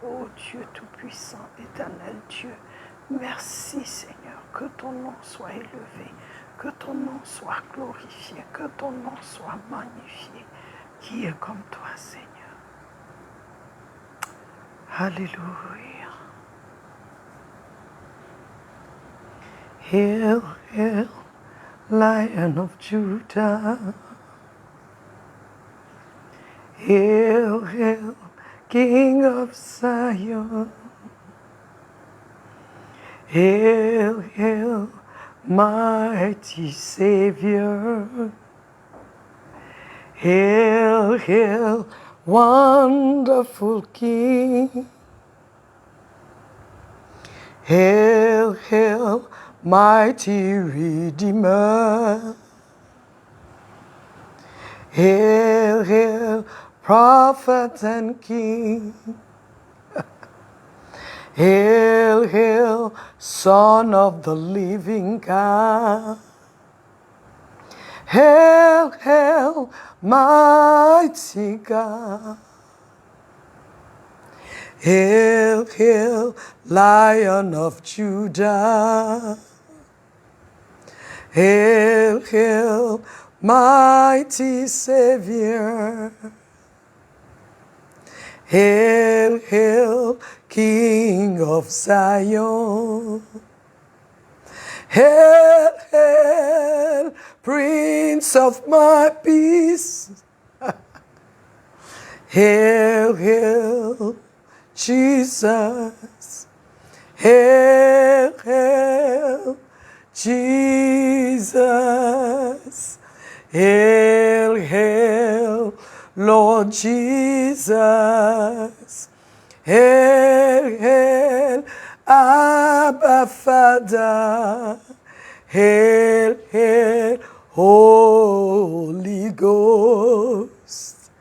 Ô Dieu Tout-Puissant, Éternel Dieu, merci Seigneur, que ton nom soit élevé, que ton nom soit glorifié, que ton nom soit magnifié. Qui est comme toi, Seigneur? Alléluia. Hail, hail, Lion of Judah. Hail, hail, King of Zion. Hail, hail, mighty Savior. Hail, hail, wonderful King. Hail, hail, mighty Redeemer. Hail, hail, prophet and king. Hail, hail, Son of the living God. Hail, hail, mighty God. Hail, hail, Lion of Judah. Hail, hail, mighty Savior. Hail, hail, King of Zion. Hail, hail, Prince of my peace. Hail, hail, Jesus. Hail, hail, Jesus. Hail, hail, Lord Jesus. Hail, hail, Abba Father. Hail, hail, Holy Ghost.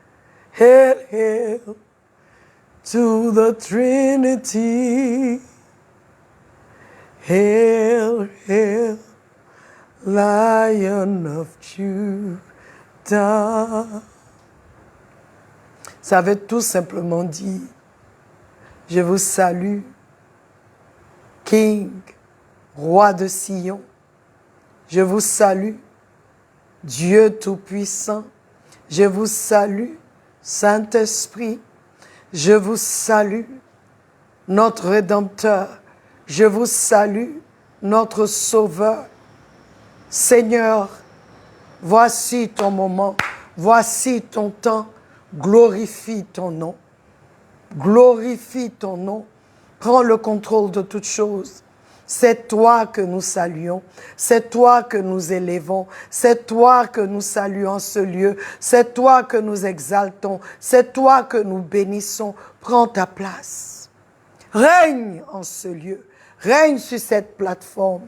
Hail, hail to the Trinity. Hail, hail, Lion of Judah. Ça veut tout simplement dire, je vous salue, King, Roi de Sion. Je vous salue, Dieu Tout-Puissant. Je vous salue, Saint-Esprit. Je vous salue, notre Rédempteur. Je vous salue, notre Sauveur. Seigneur, voici ton moment, voici ton temps. Glorifie ton nom. Glorifie ton nom. Prends le contrôle de toutes choses. C'est toi que nous saluons. C'est toi que nous élevons. C'est toi que nous saluons en ce lieu. C'est toi que nous exaltons. C'est toi que nous bénissons. Prends ta place. Règne en ce lieu. Règne sur cette plateforme.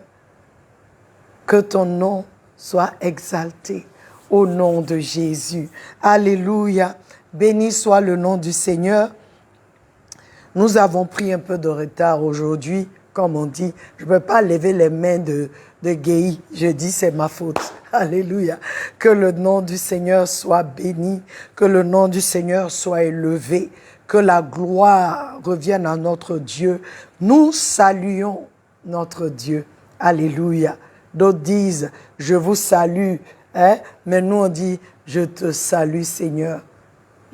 Que ton nom soit exalté au nom de Jésus. Alléluia. Béni soit le nom du Seigneur. Nous avons pris un peu de retard aujourd'hui. Comme on dit, je ne peux pas lever les mains de Guéhi. Je dis c'est ma faute. Alléluia. Que le nom du Seigneur soit béni. Que le nom du Seigneur soit élevé. Que la gloire revienne à notre Dieu. Nous saluons notre Dieu. Alléluia. D'autres disent, je vous salue. Hein? Mais nous on dit, je te salue Seigneur.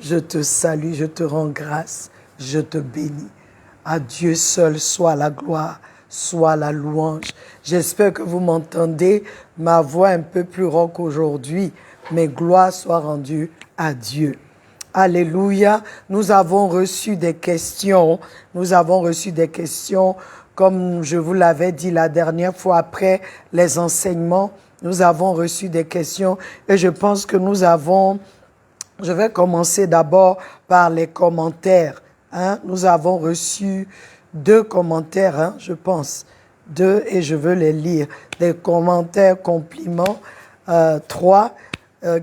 Je te salue, je te rends grâce. Je te bénis. À Dieu seul soit la gloire, soit la louange. J'espère que vous m'entendez. Ma voix un peu plus rauque aujourd'hui, mais gloire soit rendue à Dieu. Alléluia. Nous avons reçu des questions. Nous avons reçu des questions, comme je vous l'avais dit la dernière fois après les enseignements. Nous avons reçu des questions et je pense que nous avons... Je vais commencer d'abord par les commentaires. Hein? Nous avons reçu 2 commentaires, hein, je pense. 2 et je veux les lire. Des commentaires compliments. 3,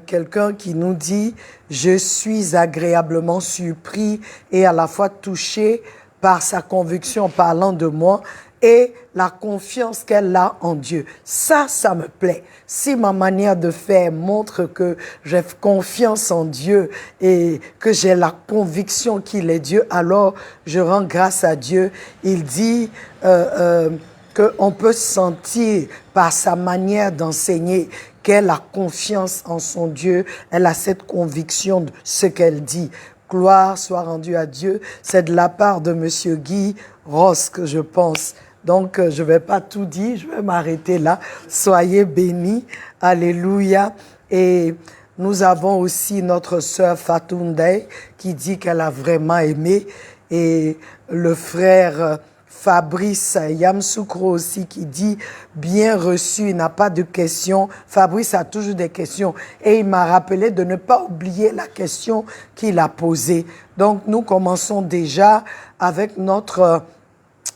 quelqu'un qui nous dit « Je suis agréablement surpris et à la fois touché par sa conviction parlant de moi et la confiance qu'elle a en Dieu. Ça me plaît. Si ma manière de faire montre que j'ai confiance en Dieu et que j'ai la conviction qu'il est Dieu, alors je rends grâce à Dieu. Il dit qu'on peut sentir par sa manière d'enseigner qu'elle a confiance en son Dieu. Elle a cette conviction de ce qu'elle dit. Gloire soit rendue à Dieu. C'est de la part de Monsieur Guy Ross que je pense. Donc, je ne vais pas tout dire, je vais m'arrêter là. Soyez bénis. Alléluia. Et nous avons aussi notre sœur Fatunde qui dit qu'elle a vraiment aimé. Et le frère Fabrice Yamsoukro aussi qui dit « Bien reçu, il n'a pas de questions ». Fabrice a toujours des questions. Et il m'a rappelé de ne pas oublier la question qu'il a posée. Donc, nous commençons déjà avec notre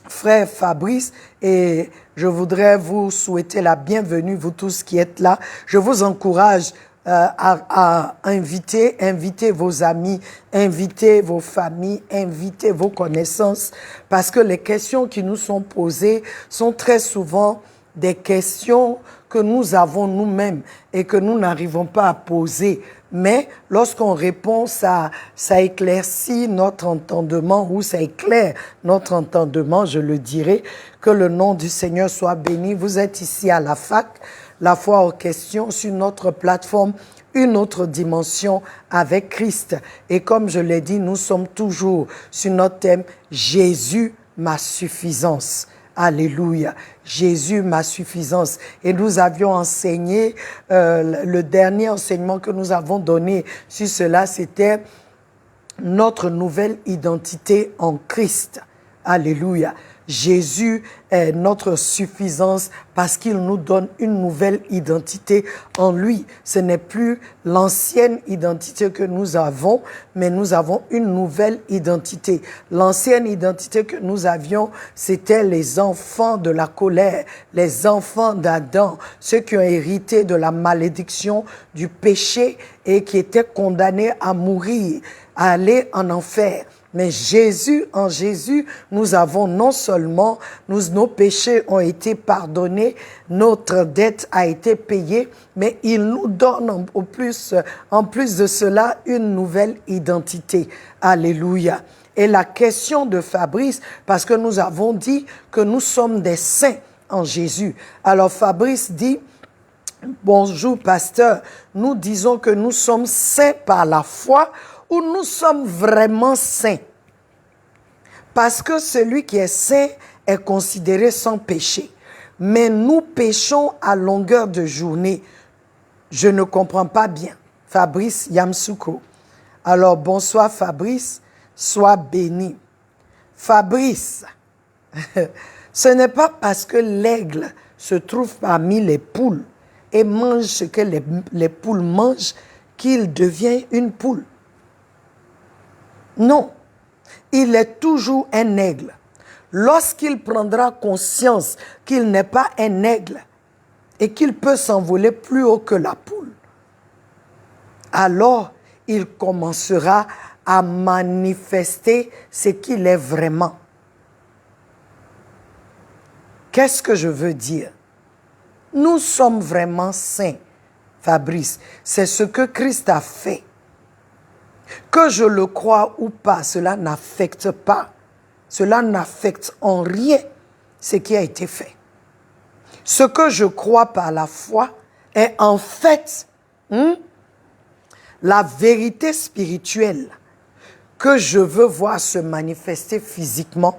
frère Fabrice, et je voudrais vous souhaiter la bienvenue, vous tous qui êtes là. Je vous encourage à inviter vos amis, inviter vos familles, inviter vos connaissances, parce que les questions qui nous sont posées sont très souvent des questions que nous avons nous-mêmes et que nous n'arrivons pas à poser. Mais lorsqu'on répond, ça éclaircit notre entendement, ou ça éclaire notre entendement, je le dirais. Que le nom du Seigneur soit béni. Vous êtes ici à la FAC, la foi aux questions, sur notre plateforme, une autre dimension avec Christ. Et comme je l'ai dit, nous sommes toujours sur notre thème « Jésus, ma suffisance ». Alléluia. Jésus, ma suffisance. Et nous avions enseigné, le dernier enseignement que nous avons donné sur cela, c'était notre nouvelle identité en Christ. Alléluia. Jésus est notre suffisance parce qu'il nous donne une nouvelle identité en lui. Ce n'est plus l'ancienne identité que nous avons, mais nous avons une nouvelle identité. L'ancienne identité que nous avions, c'était les enfants de la colère, les enfants d'Adam, ceux qui ont hérité de la malédiction du péché et qui étaient condamnés à mourir, à aller en enfer. Mais en Jésus, nous avons non seulement, nos péchés ont été pardonnés, notre dette a été payée, mais il nous donne en plus de cela une nouvelle identité. Alléluia. Et la question de Fabrice, parce que nous avons dit que nous sommes des saints en Jésus. Alors Fabrice dit, bonjour pasteur, nous disons que nous sommes saints par la foi, où nous sommes vraiment saints. Parce que celui qui est saint est considéré sans péché. Mais nous péchons à longueur de journée. Je ne comprends pas bien. Fabrice Yamsoukro. Alors, bonsoir Fabrice, sois béni. Fabrice, ce n'est pas parce que l'aigle se trouve parmi les poules et mange ce que les poules mangent qu'il devient une poule. Non, il est toujours un aigle. Lorsqu'il prendra conscience qu'il n'est pas un aigle et qu'il peut s'envoler plus haut que la poule, alors il commencera à manifester ce qu'il est vraiment. Qu'est-ce que je veux dire? Nous sommes vraiment saints, Fabrice. C'est ce que Christ a fait. Que je le croie ou pas, cela n'affecte pas. Cela n'affecte en rien ce qui a été fait. Ce que je crois par la foi est en fait la vérité spirituelle que je veux voir se manifester physiquement,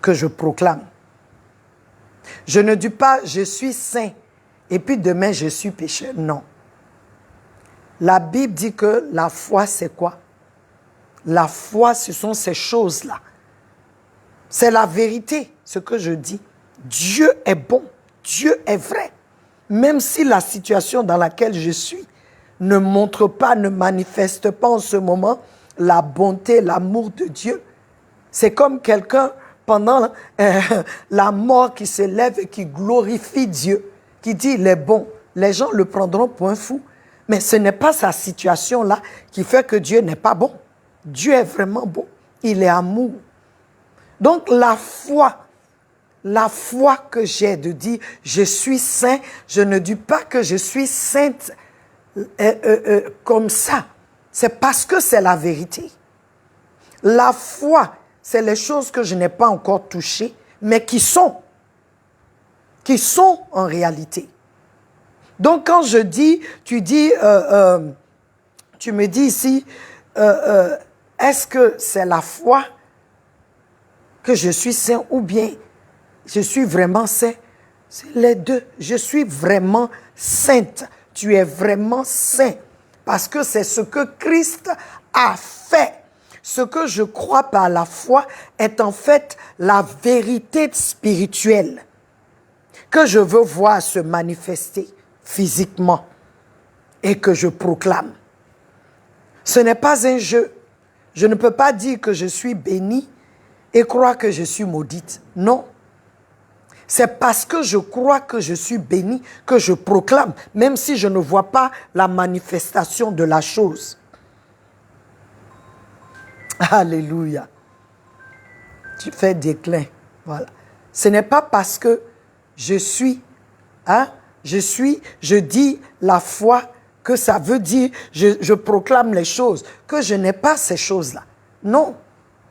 que je proclame. Je ne dis pas « je suis saint » et puis demain je suis pécheur. Non. La Bible dit que la foi, c'est quoi? La foi, ce sont ces choses-là. C'est la vérité, ce que je dis. Dieu est bon, Dieu est vrai. Même si la situation dans laquelle je suis ne montre pas, ne manifeste pas en ce moment la bonté, l'amour de Dieu. C'est comme quelqu'un, pendant la mort, qui se lève et qui glorifie Dieu, qui dit « il est bon ». Les gens le prendront pour un fou. Mais ce n'est pas sa situation-là qui fait que Dieu n'est pas bon. Dieu est vraiment bon. Il est amour. Donc la foi que j'ai de dire je suis saint, je ne dis pas que je suis sainte comme ça. C'est parce que c'est la vérité. La foi, c'est les choses que je n'ai pas encore touchées, mais qui sont en réalité. Donc quand je dis, tu me dis ici, est-ce que c'est la foi que je suis saint ou bien je suis vraiment saint? C'est les deux. Je suis vraiment sainte. Tu es vraiment saint. Parce que c'est ce que Christ a fait. Ce que je crois par la foi est en fait la vérité spirituelle que je veux voir se manifester physiquement et que je proclame. Ce n'est pas un jeu. Je ne peux pas dire que je suis bénie et croire que je suis maudite. Non. C'est parce que je crois que je suis bénie que je proclame, même si je ne vois pas la manifestation de la chose. Alléluia. Tu fais déclin. Voilà. Ce n'est pas parce que je dis la foi que ça veut dire je proclame les choses, que je n'ai pas ces choses-là. Non,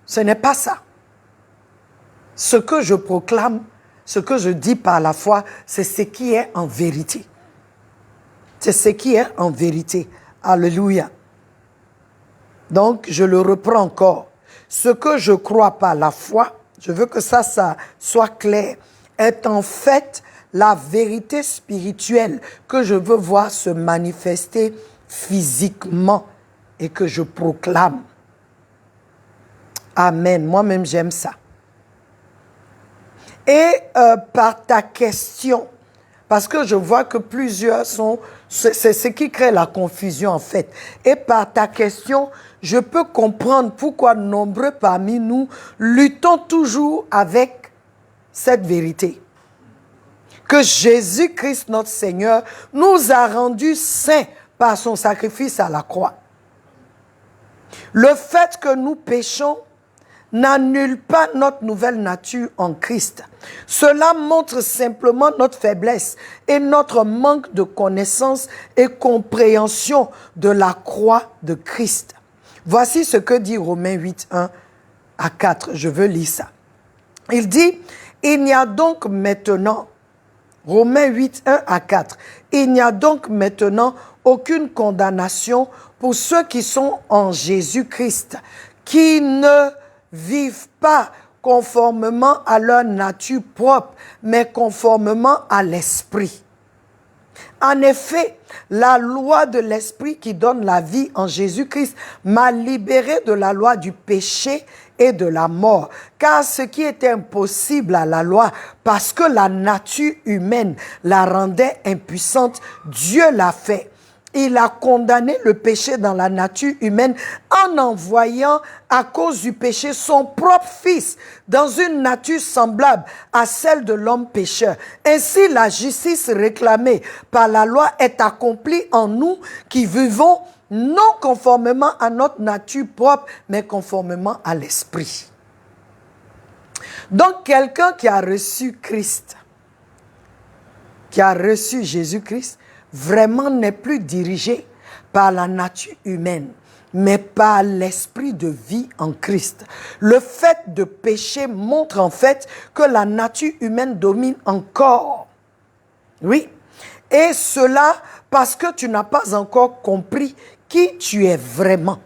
ce n'est pas ça. Ce que je proclame, ce que je dis par la foi, c'est ce qui est en vérité. C'est ce qui est en vérité. Alléluia. Donc, je le reprends encore. Ce que je crois par la foi, je veux que ça soit clair, est en fait la vérité spirituelle que je veux voir se manifester physiquement et que je proclame. Amen. Moi-même, j'aime ça. Et par ta question, parce que je vois que plusieurs c'est ce qui crée la confusion en fait. Et par ta question, je peux comprendre pourquoi nombreux parmi nous luttons toujours avec cette vérité. Que Jésus-Christ, notre Seigneur, nous a rendus saints par son sacrifice à la croix. Le fait que nous péchons n'annule pas notre nouvelle nature en Christ. Cela montre simplement notre faiblesse et notre manque de connaissance et compréhension de la croix de Christ. Voici ce que dit Romains 8, 1 à 4. Je veux lire ça. Il dit, il n'y a donc maintenant, Romains 8, 1 à 4, il n'y a donc maintenant aucune condamnation pour ceux qui sont en Jésus-Christ, qui ne vivent pas conformément à leur nature propre, mais conformément à l'esprit. En effet, la loi de l'esprit qui donne la vie en Jésus-Christ m'a libéré de la loi du péché et de la mort. Car ce qui était impossible à la loi, parce que la nature humaine la rendait impuissante, Dieu l'a fait. Il a condamné le péché dans la nature humaine en envoyant à cause du péché son propre fils dans une nature semblable à celle de l'homme pécheur. Ainsi, la justice réclamée par la loi est accomplie en nous qui vivons non conformément à notre nature propre, mais conformément à l'esprit. Donc, quelqu'un qui a reçu Christ, qui a reçu Jésus-Christ, vraiment n'est plus dirigé par la nature humaine, mais par l'esprit de vie en Christ. Le fait de pécher montre en fait que la nature humaine domine encore. Oui. Et cela parce que tu n'as pas encore compris qui tu es vraiment.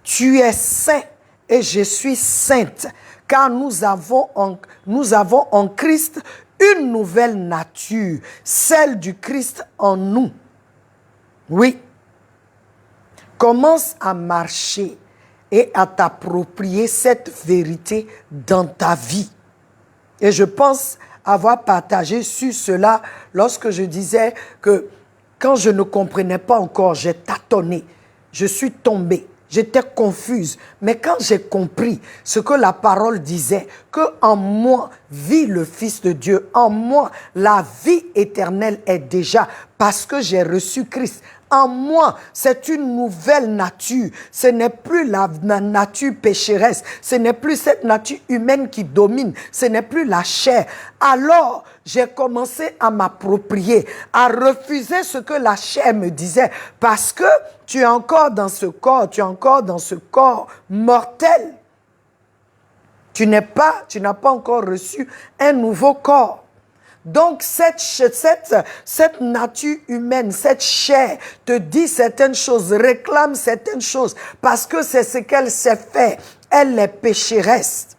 Tu es saint et je suis sainte, car nous avons en Christ une nouvelle nature, celle du Christ en nous. Oui. Commence à marcher et à t'approprier cette vérité dans ta vie. Et je pense avoir partagé sur cela lorsque je disais que quand je ne comprenais pas encore, j'ai tâtonné, je suis tombée. J'étais confuse, mais quand j'ai compris ce que la parole disait, que en moi vit le Fils de Dieu, en moi la vie éternelle est déjà, parce que j'ai reçu Christ, en moi, c'est une nouvelle nature. Ce n'est plus la nature pécheresse. Ce n'est plus cette nature humaine qui domine. Ce n'est plus la chair. Alors, j'ai commencé à m'approprier, à refuser ce que la chair me disait. Parce que tu es encore dans ce corps, tu es encore dans ce corps mortel. Tu n'as pas encore reçu un nouveau corps. Donc, cette nature humaine, cette chair te dit certaines choses, réclame certaines choses, parce que c'est ce qu'elle sait faire. Elle est pécheresse.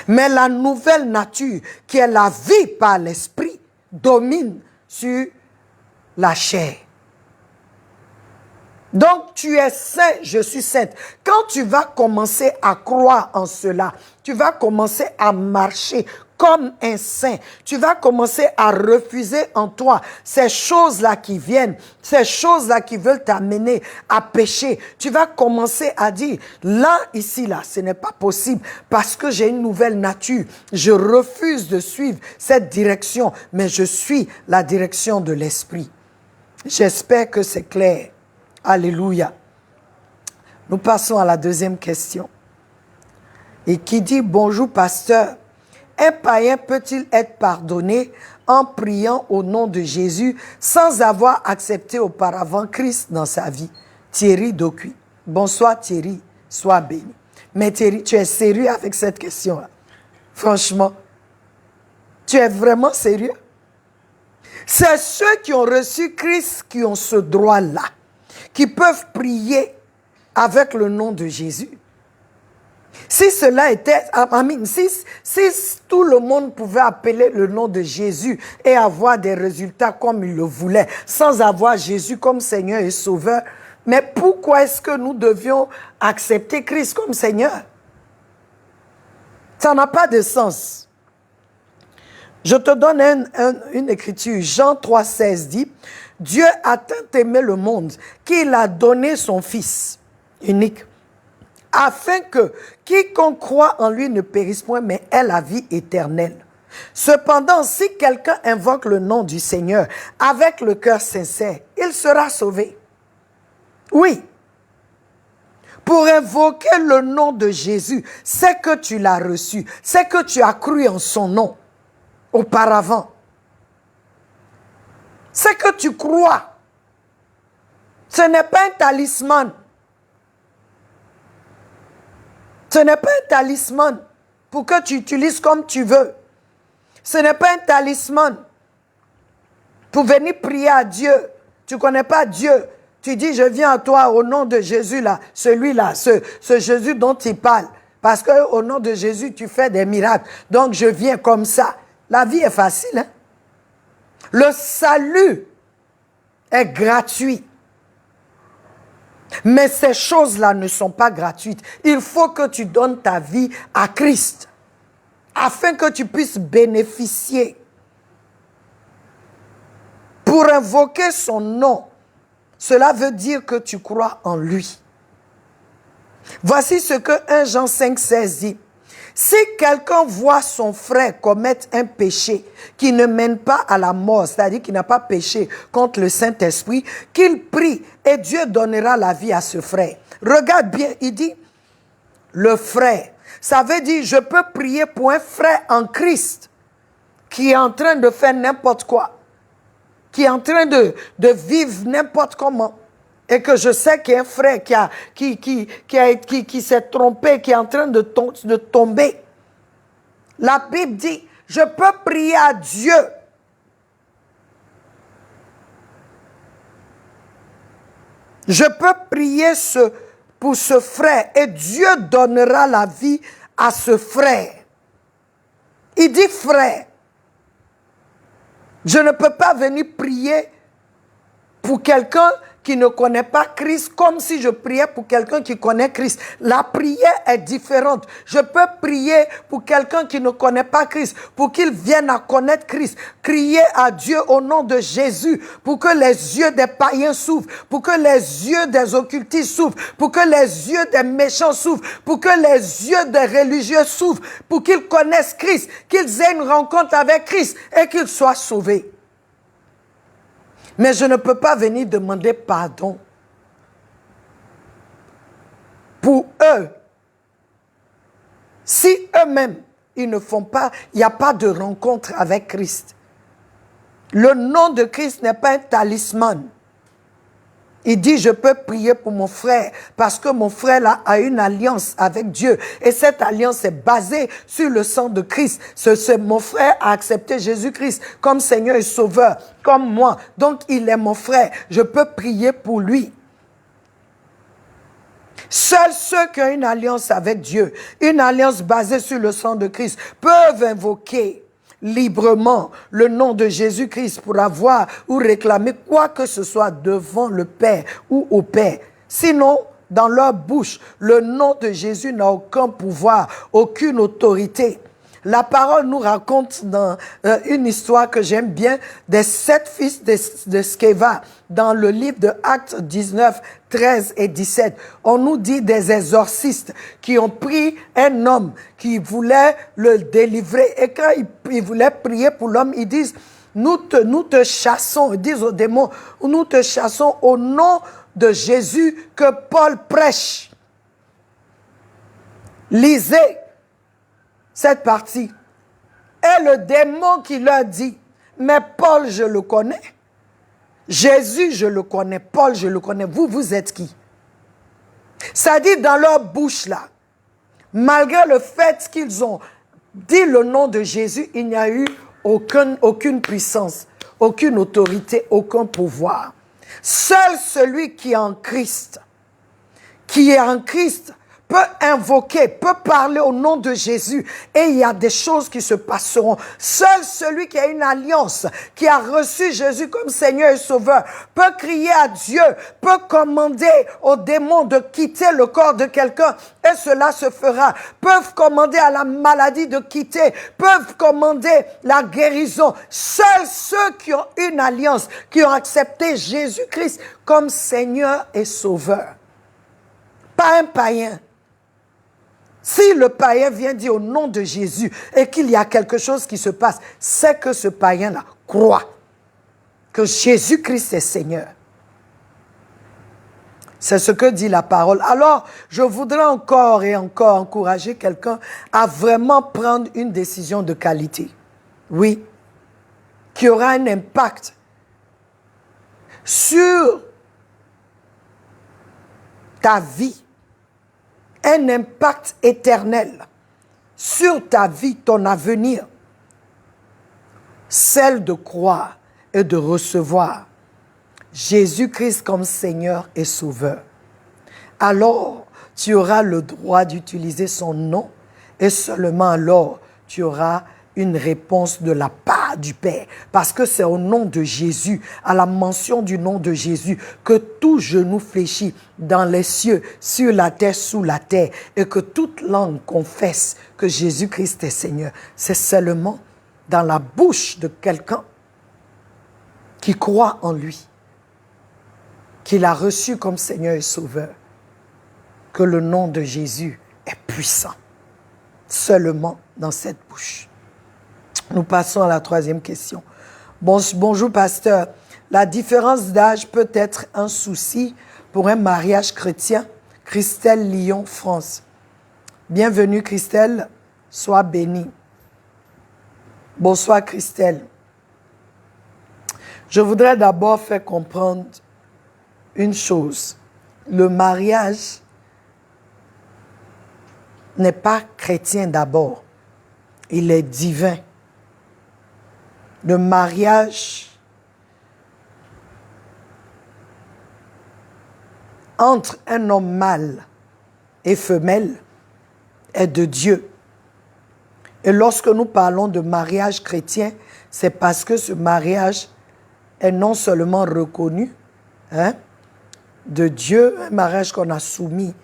Mais la nouvelle nature, qui est la vie par l'esprit, domine sur la chair. Donc, tu es saint, je suis sainte. Quand tu vas commencer à croire en cela, tu vas commencer à marcher comme un saint. Tu vas commencer à refuser en toi ces choses-là qui viennent, ces choses-là qui veulent t'amener à pécher. Tu vas commencer à dire, là, ici, là, ce n'est pas possible parce que j'ai une nouvelle nature. Je refuse de suivre cette direction, mais je suis la direction de l'esprit. J'espère que c'est clair. Alléluia. Nous passons à la deuxième question. Et qui dit, bonjour pasteur, un païen peut-il être pardonné en priant au nom de Jésus sans avoir accepté auparavant Christ dans sa vie? Thierry Docuy. Bonsoir Thierry, sois béni. Mais Thierry, tu es sérieux avec cette question-là? Franchement, tu es vraiment sérieux? C'est ceux qui ont reçu Christ qui ont ce droit-là, qui peuvent prier avec le nom de Jésus. Si cela était, si tout le monde pouvait appeler le nom de Jésus et avoir des résultats comme il le voulait, sans avoir Jésus comme Seigneur et Sauveur, mais pourquoi est-ce que nous devions accepter Christ comme Seigneur? Ça n'a pas de sens. Je te donne une écriture. Jean 3,16 dit, « Dieu a tant aimé le monde qu'il a donné son Fils unique, afin que quiconque croit en lui ne périsse point, mais ait la vie éternelle. Cependant, si quelqu'un invoque le nom du Seigneur avec le cœur sincère, il sera sauvé. » Oui. Pour invoquer le nom de Jésus, c'est que tu l'as reçu, c'est que tu as cru en son nom auparavant. C'est que tu crois. Ce n'est pas un talisman. Ce n'est pas un talisman pour que tu utilises comme tu veux. Ce n'est pas un talisman pour venir prier à Dieu. Tu ne connais pas Dieu. Tu dis, je viens à toi au nom de Jésus, là, celui-là, ce Jésus dont il parle. Parce qu'au nom de Jésus, tu fais des miracles. Donc, je viens comme ça. La vie est facile, hein? Le salut est gratuit. Mais ces choses-là ne sont pas gratuites. Il faut que tu donnes ta vie à Christ afin que tu puisses bénéficier. Pour invoquer son nom, cela veut dire que tu crois en lui. Voici ce que 1 Jean 5,16 dit. Si quelqu'un voit son frère commettre un péché qui ne mène pas à la mort, c'est-à-dire qu'il n'a pas péché contre le Saint-Esprit, qu'il prie et Dieu donnera la vie à ce frère. Regarde bien, il dit, le frère. Ça veut dire, je peux prier pour un frère en Christ qui est en train de faire n'importe quoi, qui est en train de vivre n'importe comment. Et que je sais qu'il y a un frère qui s'est trompé, qui est en train de tomber. La Bible dit, je peux prier à Dieu. Je peux prier pour ce frère et Dieu donnera la vie à ce frère. Il dit frère. Je ne peux pas venir prier pour quelqu'un qui ne connaît pas Christ, comme si je priais pour quelqu'un qui connaît Christ. La prière est différente. Je peux prier pour quelqu'un qui ne connaît pas Christ, pour qu'il vienne à connaître Christ. Crier à Dieu au nom de Jésus, pour que les yeux des païens s'ouvrent, pour que les yeux des occultistes s'ouvrent, pour que les yeux des méchants s'ouvrent, pour que les yeux des religieux s'ouvrent, pour qu'ils connaissent Christ, qu'ils aient une rencontre avec Christ et qu'ils soient sauvés. Mais je ne peux pas venir demander pardon pour eux. Si eux-mêmes, ils ne font pas, il n'y a pas de rencontre avec Christ. Le nom de Christ n'est pas un talisman. Il dit, je peux prier pour mon frère parce que mon frère là, a une alliance avec Dieu. Et cette alliance est basée sur le sang de Christ. Mon frère a accepté Jésus-Christ comme Seigneur et Sauveur, comme moi. Donc, il est mon frère. Je peux prier pour lui. Seuls ceux qui ont une alliance avec Dieu, une alliance basée sur le sang de Christ, peuvent invoquer librement le nom de Jésus-Christ pour avoir ou réclamer quoi que ce soit devant le Père ou au Père. Sinon, dans leur bouche, le nom de Jésus n'a aucun pouvoir, aucune autorité. La parole nous raconte dans une histoire que j'aime bien des 7 fils de Sceva dans le livre de Actes 19, 13 et 17. On nous dit des exorcistes qui ont pris un homme qui voulait le délivrer et quand ils voulaient prier pour l'homme, ils disent nous te chassons, ils disent aux démons, nous te chassons au nom de Jésus que Paul prêche. Lisez cette partie. Et le démon qui leur dit, mais Paul, je le connais. Jésus, je le connais. Paul, je le connais. Vous, vous êtes qui? Ça dit dans leur bouche là, malgré le fait qu'ils ont dit le nom de Jésus, il n'y a eu aucune puissance, aucune autorité, aucun pouvoir. Seul celui qui est en Christ, peut invoquer, peut parler au nom de Jésus et il y a des choses qui se passeront. Seul celui qui a une alliance, qui a reçu Jésus comme Seigneur et Sauveur, peut crier à Dieu, peut commander aux démons de quitter le corps de quelqu'un et cela se fera. Peuvent commander à la maladie de quitter, peuvent commander la guérison. Seuls ceux qui ont une alliance, qui ont accepté Jésus-Christ comme Seigneur et Sauveur. Pas un païen. Si le païen vient dire au nom de Jésus et qu'il y a quelque chose qui se passe, c'est que ce païen-là croit que Jésus-Christ est Seigneur. C'est ce que dit la parole. Alors, je voudrais encore et encore encourager quelqu'un à vraiment prendre une décision de qualité. Oui, qui aura un impact sur ta vie. Un impact éternel sur ta vie, ton avenir. Celle de croire et de recevoir Jésus-Christ comme Seigneur et Sauveur. Alors, tu auras le droit d'utiliser son nom et seulement alors tu auras une réponse de la part du Père. Parce que c'est au nom de Jésus, à la mention du nom de Jésus, que tout genou fléchit dans les cieux, sur la terre, sous la terre, et que toute langue confesse que Jésus-Christ est Seigneur. C'est seulement dans la bouche de quelqu'un qui croit en lui, qu'il a reçu comme Seigneur et Sauveur, que le nom de Jésus est puissant. Seulement dans cette bouche. Nous passons à la 3e question. Bonjour, pasteur. La différence d'âge peut être un souci pour un mariage chrétien? Christelle, Lyon, France. Bienvenue, Christelle. Sois bénie. Bonsoir, Christelle. Je voudrais d'abord faire comprendre une chose. Le mariage n'est pas chrétien d'abord. Il est divin. Le mariage entre un homme mâle et femelle est de Dieu. Et lorsque nous parlons de mariage chrétien, c'est parce que ce mariage est non seulement reconnu de Dieu, un mariage qu'on a soumis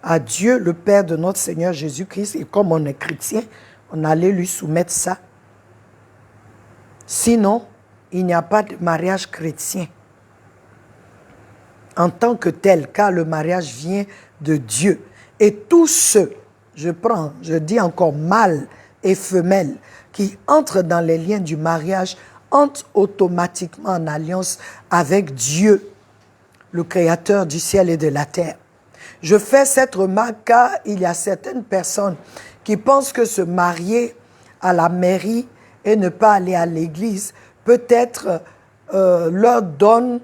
à Dieu, le Père de notre Seigneur Jésus-Christ, et comme on est chrétien, on allait lui soumettre ça. Sinon, il n'y a pas de mariage chrétien en tant que tel, car le mariage vient de Dieu. Et tous ceux, je dis encore mâle et femelle, qui entrent dans les liens du mariage entre automatiquement en alliance avec Dieu, le Créateur du ciel et de la terre. Je fais cette remarque car il y a certaines personnes qui pensent que se marier à la mairie et ne pas aller à l'église peut-être leur donne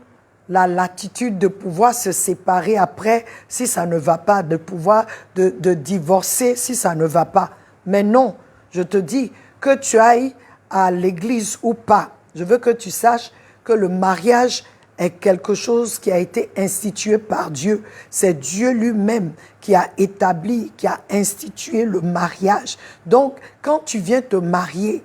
la latitude de pouvoir se séparer après si ça ne va pas, de pouvoir de divorcer si ça ne va pas. Mais non, je te dis que tu ailles à l'église ou pas. Je veux que tu saches que le mariage est quelque chose qui a été institué par Dieu. C'est Dieu lui-même qui a établi, qui a institué le mariage. Donc, quand tu viens te marier,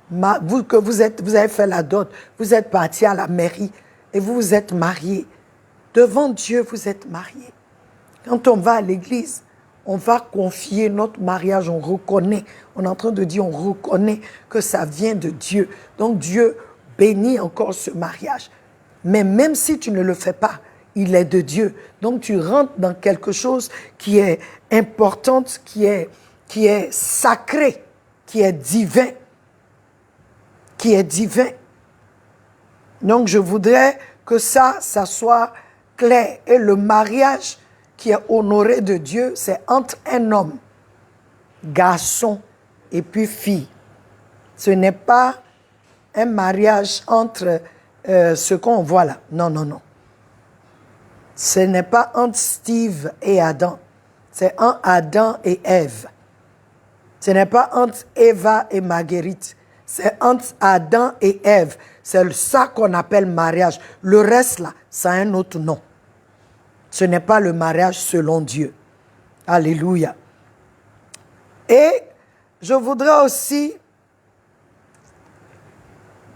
vous avez fait la dot, vous êtes parti à la mairie et vous vous êtes mariés. Devant Dieu, vous êtes mariés. Quand on va à l'église, on va confier notre mariage, on reconnaît, on est en train de dire, on reconnaît que ça vient de Dieu. Donc Dieu bénit encore ce mariage. Mais même si tu ne le fais pas, il est de Dieu. Donc tu rentres dans quelque chose qui est important, qui est sacré, qui est divin. Qui est divin. Donc je voudrais que ça soit clair. Et le mariage qui est honoré de Dieu, c'est entre un homme, garçon et puis fille. Ce n'est pas un mariage entre ce qu'on voit là. Non, non, non. Ce n'est pas entre Steve et Adam. C'est entre Adam et Ève. Ce n'est pas entre Eva et Marguerite. C'est entre Adam et Ève. C'est ça qu'on appelle mariage. Le reste là, ça a un autre nom. Ce n'est pas le mariage selon Dieu. Alléluia. Et je voudrais aussi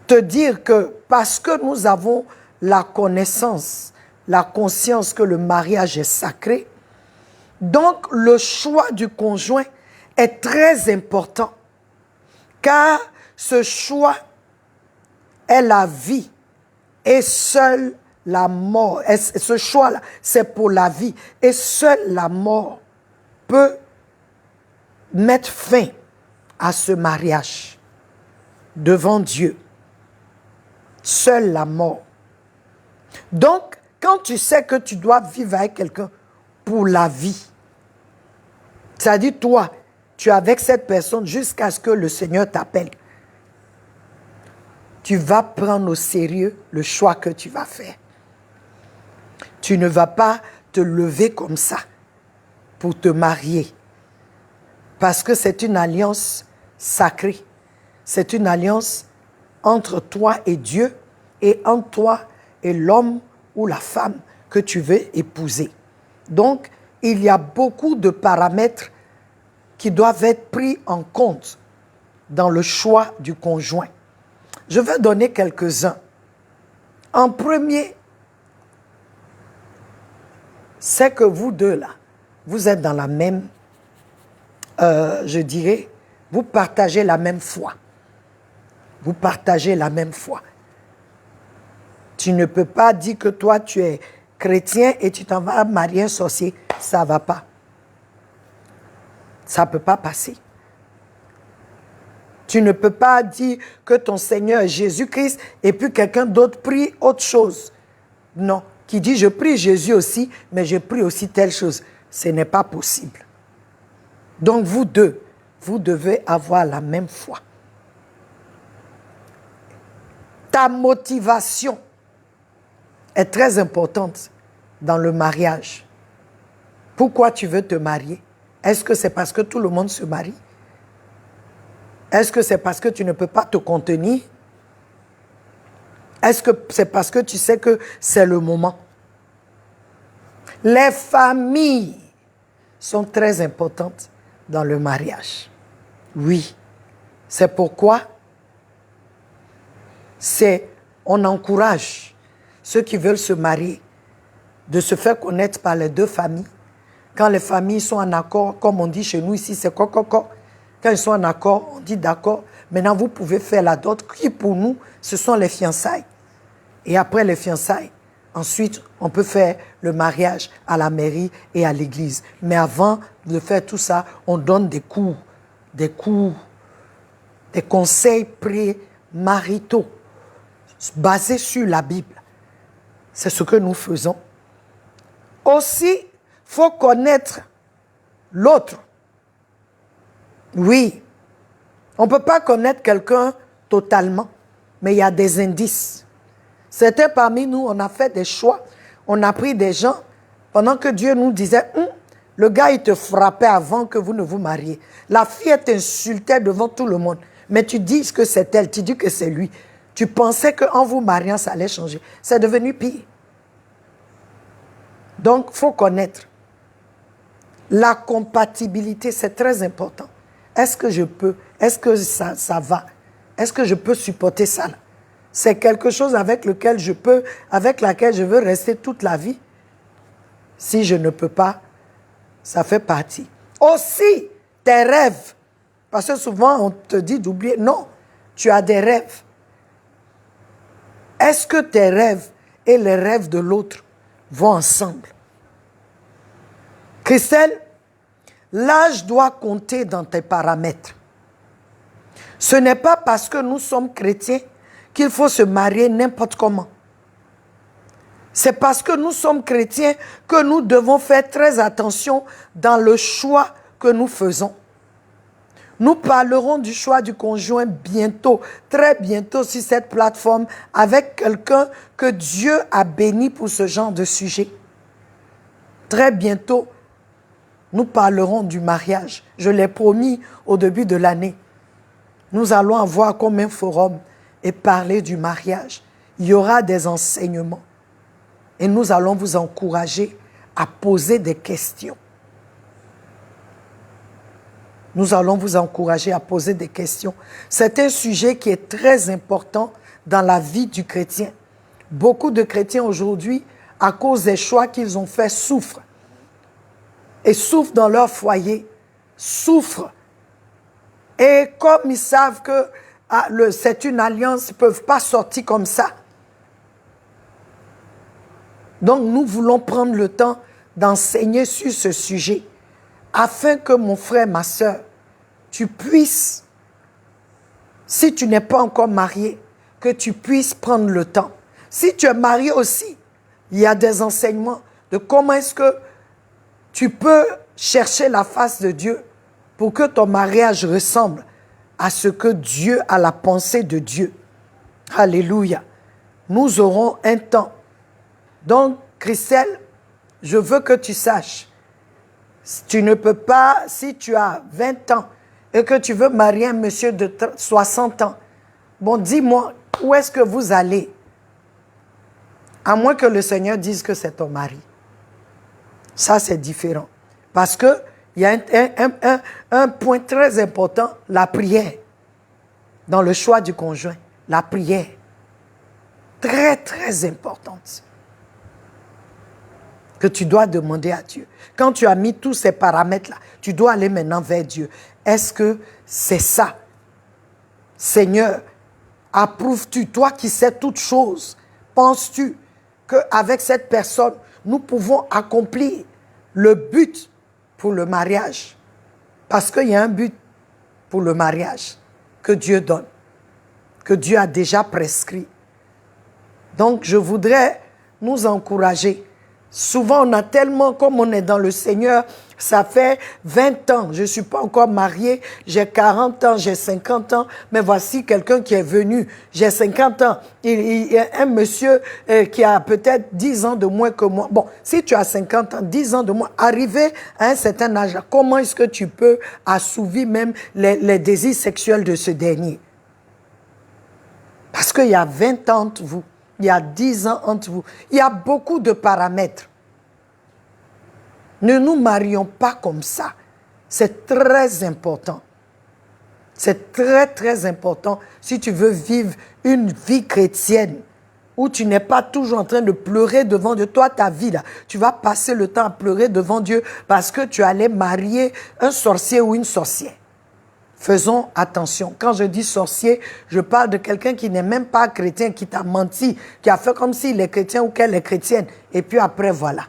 te dire que parce que nous avons la connaissance, la conscience que le mariage est sacré, donc le choix du conjoint est très important. Car ce choix est la vie et seule la mort. Et ce choix-là, c'est pour la vie. Et seule la mort peut mettre fin à ce mariage devant Dieu. Seule la mort. Donc, quand tu sais que tu dois vivre avec quelqu'un pour la vie, c'est-à-dire toi, tu es avec cette personne jusqu'à ce que le Seigneur t'appelle. Tu vas prendre au sérieux le choix que tu vas faire. Tu ne vas pas te lever comme ça pour te marier. Parce que c'est une alliance sacrée. C'est une alliance entre toi et Dieu et entre toi et l'homme ou la femme que tu veux épouser. Donc, il y a beaucoup de paramètres qui doivent être pris en compte dans le choix du conjoint. Je vais donner quelques-uns. En premier, c'est que vous deux là, vous êtes dans la même, je dirais, vous partagez la même foi. Vous partagez la même foi. Tu ne peux pas dire que toi tu es chrétien et tu t'en vas marier un sorcier. Ça ne va pas. Ça ne peut pas passer. Tu ne peux pas dire que ton Seigneur est Jésus-Christ et puis quelqu'un d'autre prie autre chose. Non. Qui dit je prie Jésus aussi, mais je prie aussi telle chose. Ce n'est pas possible. Donc vous deux, vous devez avoir la même foi. Ta motivation est très importante dans le mariage. Pourquoi tu veux te marier? Est-ce que c'est parce que tout le monde se marie? Est-ce que c'est parce que tu ne peux pas te contenir? Est-ce que c'est parce que tu sais que c'est le moment? Les familles sont très importantes dans le mariage. Oui. C'est pourquoi on encourage ceux qui veulent se marier de se faire connaître par les deux familles. Quand les familles sont en accord, comme on dit chez nous ici, c'est quoi. Quand ils sont en accord, on dit d'accord. Maintenant, vous pouvez faire la dot, qui pour nous, ce sont les fiançailles. Et après les fiançailles, ensuite, on peut faire le mariage à la mairie et à l'église. Mais avant de faire tout ça, on donne des conseils pré-maritaux basé sur la Bible. C'est ce que nous faisons. Aussi, il faut connaître l'autre. Oui, on ne peut pas connaître quelqu'un totalement, mais il y a des indices. Certains parmi nous, on a fait des choix, on a pris des gens, pendant que Dieu nous disait, le gars, il te frappait avant que vous ne vous mariez. La fille t'insultait devant tout le monde, mais tu dis que c'est elle, tu dis que c'est lui. Tu pensais qu'en vous mariant, ça allait changer. C'est devenu pire. Donc, il faut connaître. La compatibilité, c'est très important. Est-ce que je peux? Est-ce que ça va? Est-ce que je peux supporter ça? C'est quelque chose avec laquelle je veux rester toute la vie. Si je ne peux pas, ça fait partie. Aussi, tes rêves. Parce que souvent, on te dit d'oublier. Non, tu as des rêves. Est-ce que tes rêves et les rêves de l'autre vont ensemble? Christelle, l'âge doit compter dans tes paramètres. Ce n'est pas parce que nous sommes chrétiens qu'il faut se marier n'importe comment. C'est parce que nous sommes chrétiens que nous devons faire très attention dans le choix que nous faisons. Nous parlerons du choix du conjoint bientôt, très bientôt sur cette plateforme avec quelqu'un que Dieu a béni pour ce genre de sujet. Très bientôt, nous parlerons du mariage. Je l'ai promis au début de l'année. Nous allons avoir comme un forum et parler du mariage. Il y aura des enseignements. Et nous allons vous encourager à poser des questions. Nous allons vous encourager à poser des questions. C'est un sujet qui est très important dans la vie du chrétien. Beaucoup de chrétiens aujourd'hui, à cause des choix qu'ils ont faits, souffrent. Et souffrent dans leur foyer, souffrent. Et comme ils savent que c'est une alliance, ils ne peuvent pas sortir comme ça. Donc nous voulons prendre le temps d'enseigner sur ce sujet afin que mon frère, ma soeur, tu puisses, si tu n'es pas encore marié, que tu puisses prendre le temps. Si tu es marié aussi, il y a des enseignements de comment est-ce que tu peux chercher la face de Dieu pour que ton mariage ressemble à ce que Dieu a la pensée de Dieu. Alléluia. Nous aurons un temps. Donc, Christelle, je veux que tu saches, tu ne peux pas, si tu as 20 ans et que tu veux marier un monsieur de 60 ans, bon, dis-moi, où est-ce que vous allez? À moins que le Seigneur dise que c'est ton mari. Ça, c'est différent. Parce qu'il y a un point très important, la prière. Dans le choix du conjoint, la prière. Très, très importante. Que tu dois demander à Dieu. Quand tu as mis tous ces paramètres-là, tu dois aller maintenant vers Dieu. Est-ce que c'est ça? Seigneur, approuves-tu, toi qui sais toutes choses, penses-tu qu'avec cette personne, nous pouvons accomplir le but pour le mariage? Parce qu'il y a un but pour le mariage que Dieu donne, que Dieu a déjà prescrit. Donc, je voudrais nous encourager. Souvent, on a tellement, comme on est dans le Seigneur, ça fait 20 ans, je ne suis pas encore mariée, j'ai 40 ans, j'ai 50 ans, mais voici quelqu'un qui est venu, j'ai 50 ans, il y a un monsieur qui a peut-être 10 ans de moins que moi. Bon, si tu as 50 ans, 10 ans de moins, arrivé à un certain âge, comment est-ce que tu peux assouvir même les désirs sexuels de ce dernier? Parce qu'il y a 20 ans entre vous. Il y a 10 ans entre vous. Il y a beaucoup de paramètres. Ne nous marions pas comme ça. C'est très important. C'est très, très important si tu veux vivre une vie chrétienne où tu n'es pas toujours en train de pleurer devant Dieu. Toi, ta vie, là, tu vas passer le temps à pleurer devant Dieu parce que tu allais marier un sorcier ou une sorcière. Faisons attention. Quand je dis sorcier, je parle de quelqu'un qui n'est même pas chrétien, qui t'a menti, qui a fait comme s'il est chrétien ou qu'elle est chrétienne. Et puis après, voilà.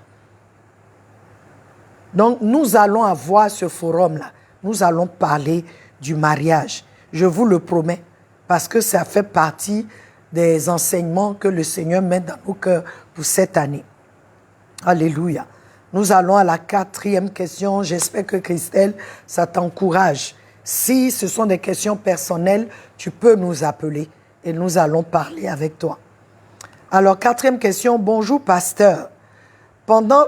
Donc, nous allons avoir ce forum-là. Nous allons parler du mariage. Je vous le promets, parce que ça fait partie des enseignements que le Seigneur met dans nos cœurs pour cette année. Alléluia. Nous allons à la 4e question. J'espère que Christelle, ça t'encourage. Si ce sont des questions personnelles, tu peux nous appeler et nous allons parler avec toi. Alors, 4e question. Bonjour, pasteur. Pendant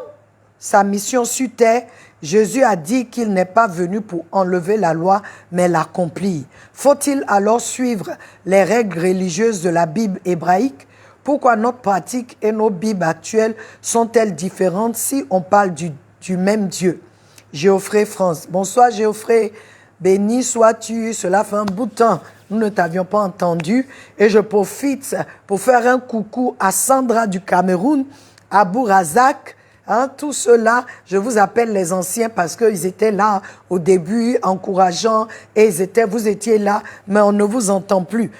sa mission sur terre, Jésus a dit qu'il n'est pas venu pour enlever la loi, mais l'accomplir. Faut-il alors suivre les règles religieuses de la Bible hébraïque? Pourquoi notre pratique et nos Bibles actuelles sont-elles différentes si on parle du même Dieu? Géoffrey France. Bonsoir Géoffrey, béni sois-tu, cela fait un bout de temps, nous ne t'avions pas entendu. Et je profite pour faire un coucou à Sandra du Cameroun, à Bourazak, tout cela, je vous appelle les anciens parce qu'ils étaient là au début, encourageants, et vous étiez là, mais on ne vous entend plus.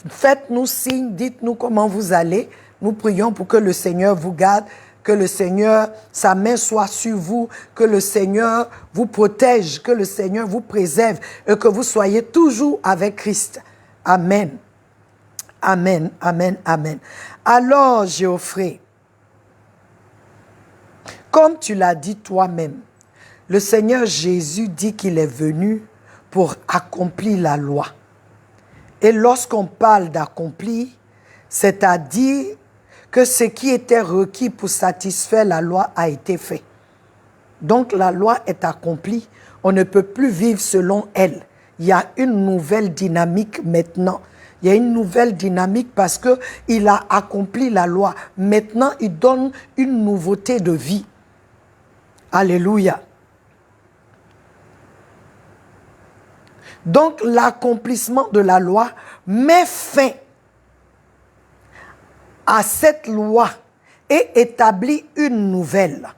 Faites-nous signe, dites-nous comment vous allez. Nous prions pour que le Seigneur vous garde, que le Seigneur, sa main soit sur vous, que le Seigneur vous protège, que le Seigneur vous préserve et que vous soyez toujours avec Christ. Amen. Amen, amen, amen. Alors, Géoffrey, comme tu l'as dit toi-même, le Seigneur Jésus dit qu'il est venu pour accomplir la loi. Et lorsqu'on parle d'accomplir, c'est-à-dire que ce qui était requis pour satisfaire la loi a été fait. Donc la loi est accomplie, on ne peut plus vivre selon elle. Il y a une nouvelle dynamique maintenant. Il y a une nouvelle dynamique parce qu'il a accompli la loi. Maintenant, il donne une nouveauté de vie. Alléluia. Donc, l'accomplissement de la loi met fin à cette loi et établit une nouvelle.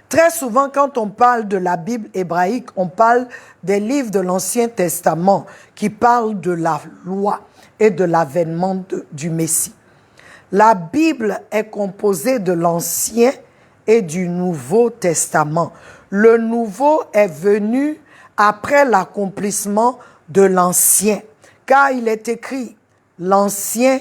Très souvent, quand on parle de la Bible hébraïque, on parle des livres de l'Ancien Testament qui parlent de la loi et de l'avènement du Messie. La Bible est composée de l'Ancien et du Nouveau Testament. Le Nouveau est venu après l'accomplissement de l'Ancien, car il est écrit, l'Ancien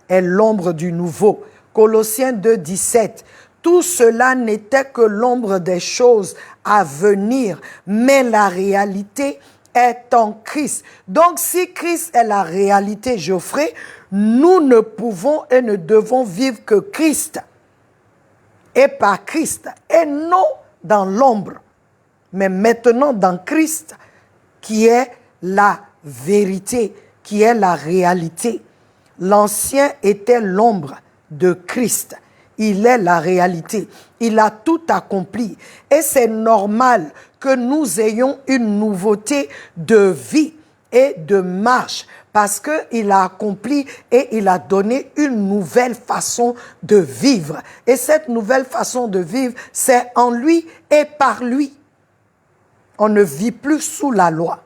est l'ombre du Nouveau. Colossiens 2, 17. Tout cela n'était que l'ombre des choses à venir, mais la réalité est en Christ. Donc, si Christ est la réalité, Geoffrey, nous ne pouvons et ne devons vivre que Christ et par Christ, et non dans l'ombre, mais maintenant dans Christ, qui est la vérité, qui est la réalité. L'Ancien était l'ombre de Christ. Il est la réalité. Il a tout accompli. Et c'est normal que nous ayons une nouveauté de vie et de marche parce qu'il a accompli et il a donné une nouvelle façon de vivre. Et cette nouvelle façon de vivre, c'est en lui et par lui. On ne vit plus sous la loi.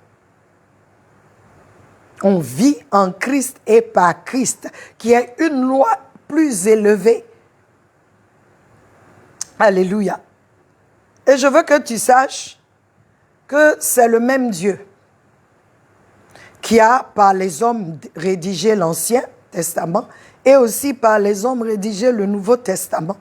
On vit en Christ et par Christ, qui est une loi plus élevée. Alléluia. Et je veux que tu saches que c'est le même Dieu qui a, par les hommes, rédigé l'Ancien Testament et aussi par les hommes rédigé le Nouveau Testament.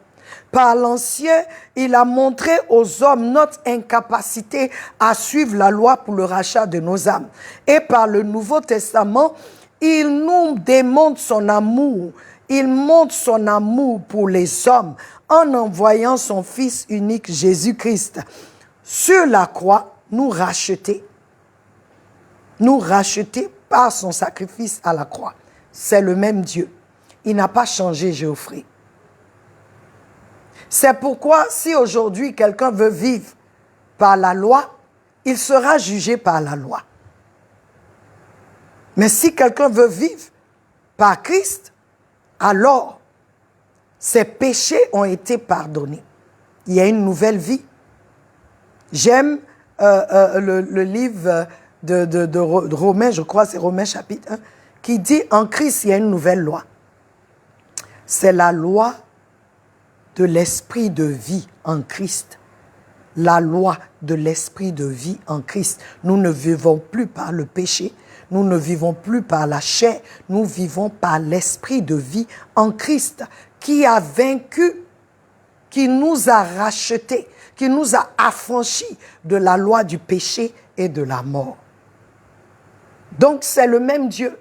Par l'Ancien, il a montré aux hommes notre incapacité à suivre la loi pour le rachat de nos âmes. Et par le Nouveau Testament, il nous démontre son amour. Il montre son amour pour les hommes en envoyant son Fils unique Jésus-Christ sur la croix, nous racheter par son sacrifice à la croix. C'est le même Dieu. Il n'a pas changé, Geoffrey. C'est pourquoi si aujourd'hui quelqu'un veut vivre par la loi, il sera jugé par la loi. Mais si quelqu'un veut vivre par Christ, alors ses péchés ont été pardonnés. Il y a une nouvelle vie. J'aime le livre de Romains, je crois, c'est Romains chapitre 1, qui dit en Christ, il y a une nouvelle loi. C'est la loi de l'esprit de vie en Christ. La loi de l'esprit de vie en Christ. Nous ne vivons plus par le péché. Nous ne vivons plus par la chair, nous vivons par l'esprit de vie en Christ qui a vaincu, qui nous a rachetés, qui nous a affranchis de la loi du péché et de la mort. Donc c'est le même Dieu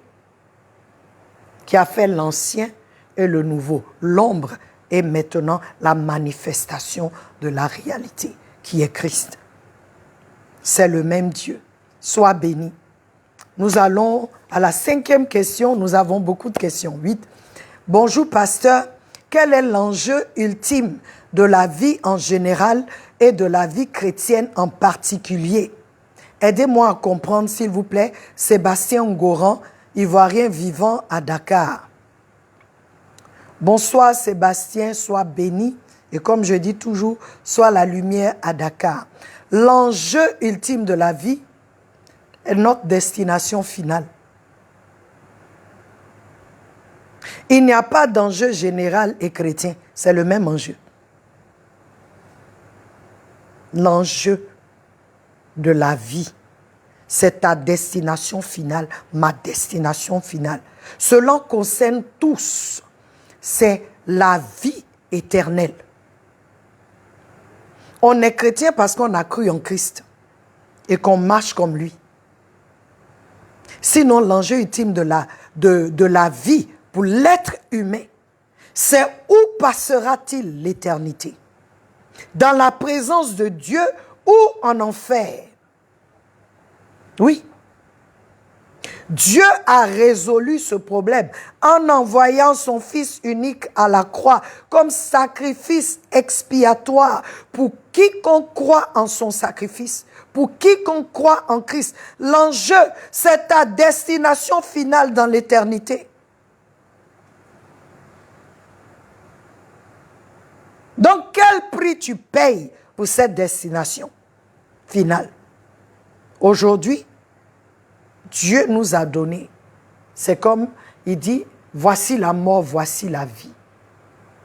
qui a fait l'ancien et le nouveau. L'ombre est maintenant la manifestation de la réalité qui est Christ. C'est le même Dieu. Sois béni. Nous allons à la 5e question. Nous avons beaucoup de questions. 8. Bonjour pasteur. Quel est l'enjeu ultime de la vie en général et de la vie chrétienne en particulier? Aidez-moi à comprendre, s'il vous plaît. Sébastien Ngoran, Ivoirien vivant à Dakar. Bonsoir Sébastien, sois béni. Et comme je dis toujours, sois la lumière à Dakar. L'enjeu ultime de la vie est notre destination finale. Il n'y a pas d'enjeu général et chrétien. C'est le même enjeu. L'enjeu de la vie, c'est ta destination finale, ma destination finale. Cela concerne tous. C'est la vie éternelle. On est chrétien parce qu'on a cru en Christ et qu'on marche comme lui. Sinon, l'enjeu ultime de la vie pour l'être humain, c'est où passera-t-il l'éternité? Dans la présence de Dieu ou en enfer? Oui. Dieu a résolu ce problème en envoyant son Fils unique à la croix comme sacrifice expiatoire pour quiconque croit en son sacrifice, pour quiconque croit en Christ. L'enjeu, c'est ta destination finale dans l'éternité. Donc, quel prix tu payes pour cette destination finale? Aujourd'hui, Dieu nous a donné. C'est comme il dit, voici la mort, voici la vie.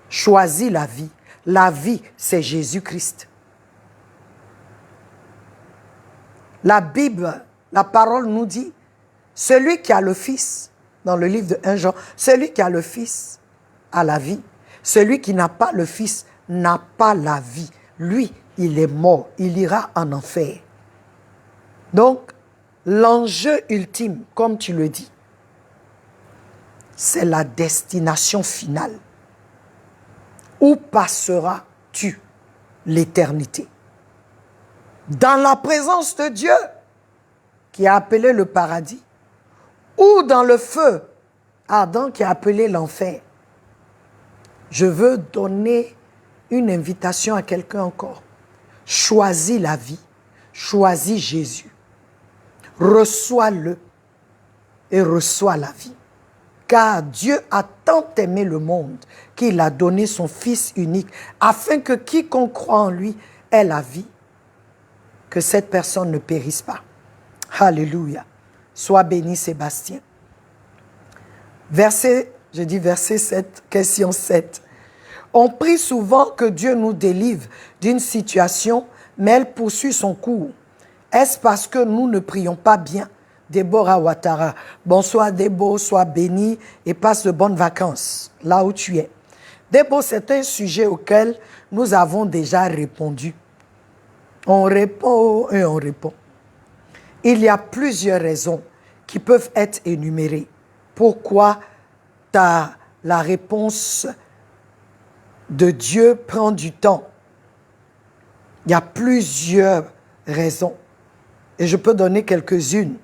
Choisis la vie. La vie, c'est Jésus-Christ. La Bible, la parole nous dit, celui qui a le Fils, dans le livre de 1 Jean, celui qui a le Fils a la vie. Celui qui n'a pas le Fils n'a pas la vie. Lui, il est mort. Il ira en enfer. Donc, l'enjeu ultime, comme tu le dis, c'est la destination finale. Où passeras-tu l'éternité? Dans la présence de Dieu, qui a appelé le paradis, ou dans le feu ardent qui a appelé l'enfer? Je veux donner une invitation à quelqu'un encore. Choisis la vie, choisis Jésus. Reçois-le et reçois la vie. Car Dieu a tant aimé le monde qu'il a donné son Fils unique afin que quiconque croit en lui ait la vie, que cette personne ne périsse pas. Alléluia. Sois béni Sébastien. Verset 7, question 7. On prie souvent que Dieu nous délivre d'une situation, mais elle poursuit son cours. Est-ce parce que nous ne prions pas bien? Déborah Ouattara. Bonsoir Débo, sois béni et passe de bonnes vacances là où tu es. Débo, c'est un sujet auquel nous avons déjà répondu. On répond et on répond. Il y a plusieurs raisons qui peuvent être énumérées. Pourquoi la réponse de Dieu prend du temps? Il y a plusieurs raisons. Et je peux donner quelques-unes.